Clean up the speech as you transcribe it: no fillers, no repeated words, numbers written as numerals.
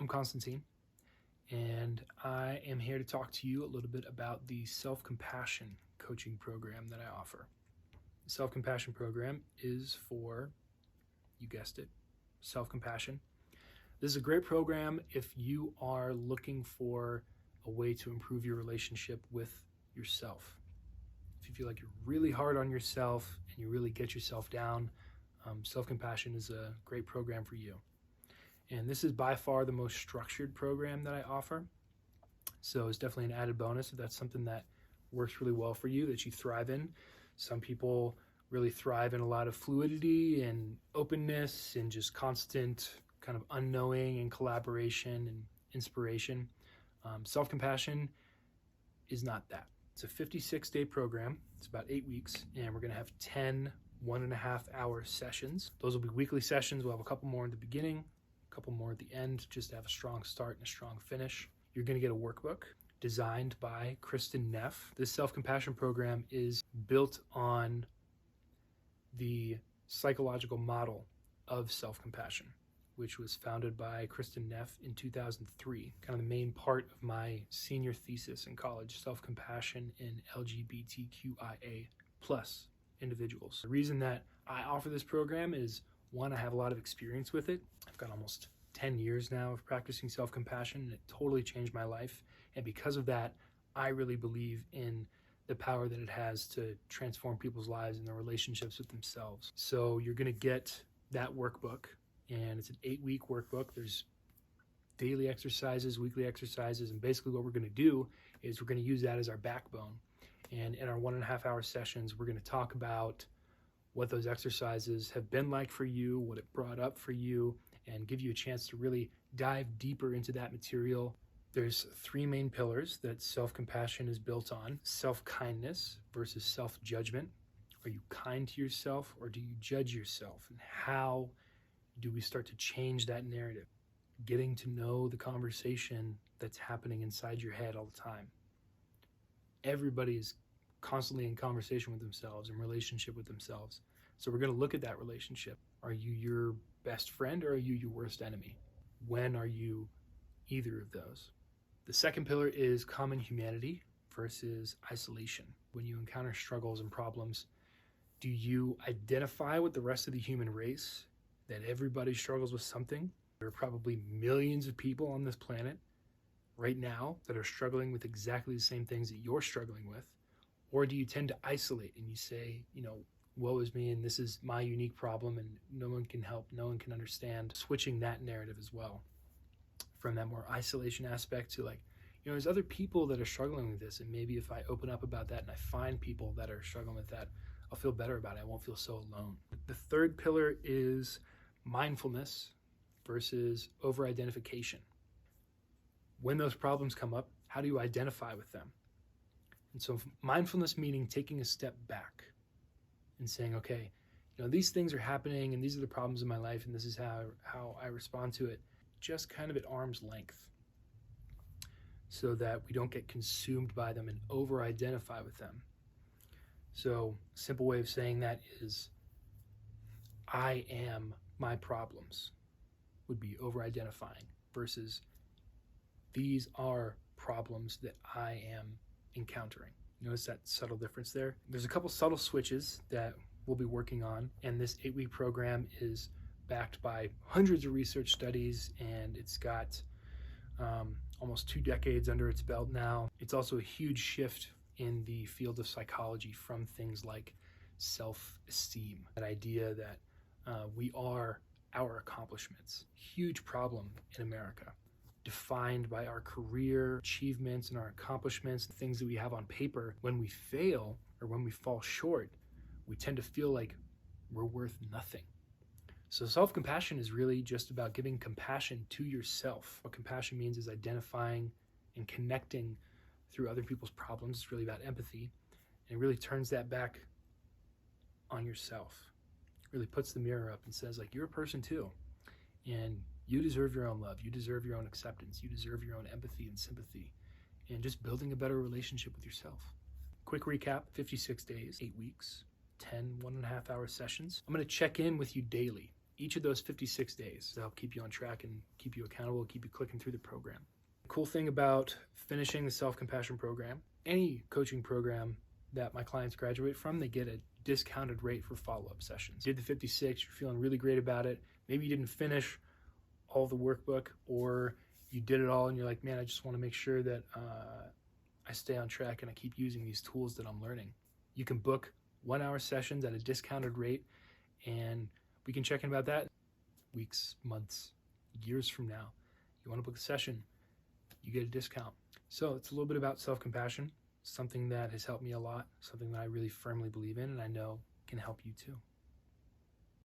I'm Constantine, and I am here to talk to you a little bit about the self-compassion coaching program that I offer. The self-compassion program is for, you guessed it, self-compassion. This is a great program if you are looking for a way to improve your relationship with yourself. If you feel like you're really hard on yourself and you really get yourself down, self-compassion is a great program for you. And this is by far the most structured program that I offer. So it's definitely an added bonus if that's something that works really well for you, that you thrive in. Some people really thrive in a lot of fluidity and openness and just constant kind of unknowing and collaboration and inspiration. Self-compassion is not that. It's a 56-day program. It's about 8 weeks, and we're going to have 10 1.5-hour sessions. Those will be weekly sessions. We'll have a couple more in the beginning, a couple more at the end, just to have a strong start and a strong finish. You're going to get a workbook designed by Kristin Neff. This self-compassion program is built on the psychological model of self-compassion, which was founded by Kristin Neff in 2003. Kind of the main part of my senior thesis in college, self-compassion in LGBTQIA plus individuals. The reason that I offer this program is, one, I have a lot of experience with it. I've got almost 10 years now of practicing self-compassion, and it totally changed my life. And because of that, I really believe in the power that it has to transform people's lives and their relationships with themselves. So you're going to get that workbook, and it's an 8-week workbook. There's daily exercises, weekly exercises, and basically what we're going to do is we're going to use that as our backbone. And in our 1.5-hour sessions, we're going to talk about what those exercises have been like for you, what it brought up for you, and give you a chance to really dive deeper into that material. There's 3 main pillars that self-compassion is built on: self-kindness versus self-judgment. Are you kind to yourself, or do you judge yourself? And how do we start to change that narrative? Getting to know the conversation that's happening inside your head all the time. Everybody is constantly in conversation with themselves, in relationship with themselves. So we're going to look at that relationship. Are you your best friend, or are you your worst enemy? When are you either of those? The second pillar is common humanity versus isolation. When you encounter struggles and problems, do you identify with the rest of the human race, that everybody struggles with something? There are probably millions of people on this planet right now that are struggling with exactly the same things that you're struggling with. Or do you tend to isolate and you say, woe is me and this is my unique problem and no one can help, no one can understand? Switching that narrative as well from that more isolation aspect to there's other people that are struggling with this, and maybe if I open up about that and I find people that are struggling with that, I'll feel better about it. I won't feel so alone. The third pillar is mindfulness versus over-identification. When those problems come up, how do you identify with them? And so mindfulness meaning taking a step back and saying, okay, these things are happening and these are the problems in my life and this is how I respond to it, just kind of at arm's length, so that we don't get consumed by them and over-identify with them. So a simple way of saying that is, I am my problems, would be over-identifying, versus these are problems that I am encountering. Notice that subtle difference there? There's a couple subtle switches that we'll be working on, and this 8-week program is backed by hundreds of research studies, and it's got almost 2 decades under its belt now. It's also a huge shift in the field of psychology from things like self-esteem, that idea that we are our accomplishments. Huge problem in America, defined by our career achievements and our accomplishments, the things that we have on paper. When we fail or when we fall short, we tend to feel like we're worth nothing. So self-compassion is really just about giving compassion to yourself. What compassion means is identifying and connecting through other people's problems. It's really about empathy, and it really turns that back on yourself. It really puts the mirror up and says, you're a person too, and you deserve your own love. You deserve your own acceptance. You deserve your own empathy and sympathy, and just building a better relationship with yourself. Quick recap: 56 days, 8 weeks, 10 1.5-hour sessions. I'm going to check in with you daily. each of those 56 days to help keep you on track and keep you accountable, keep you clicking through the program. The cool thing about finishing the self-compassion program, any coaching program that my clients graduate from, they get a discounted rate for follow-up sessions. You did the 56, you're feeling really great about it. Maybe you didn't finish all the workbook, or you did it all and you're like, man, I just want to make sure that I stay on track and I keep using these tools that I'm learning. You can book 1-hour sessions at a discounted rate, and we can check in about that weeks, months, years from now. You want to book a session, you get a discount. So it's a little bit about self-compassion, something that has helped me a lot, something that I really firmly believe in, and I know can help you too.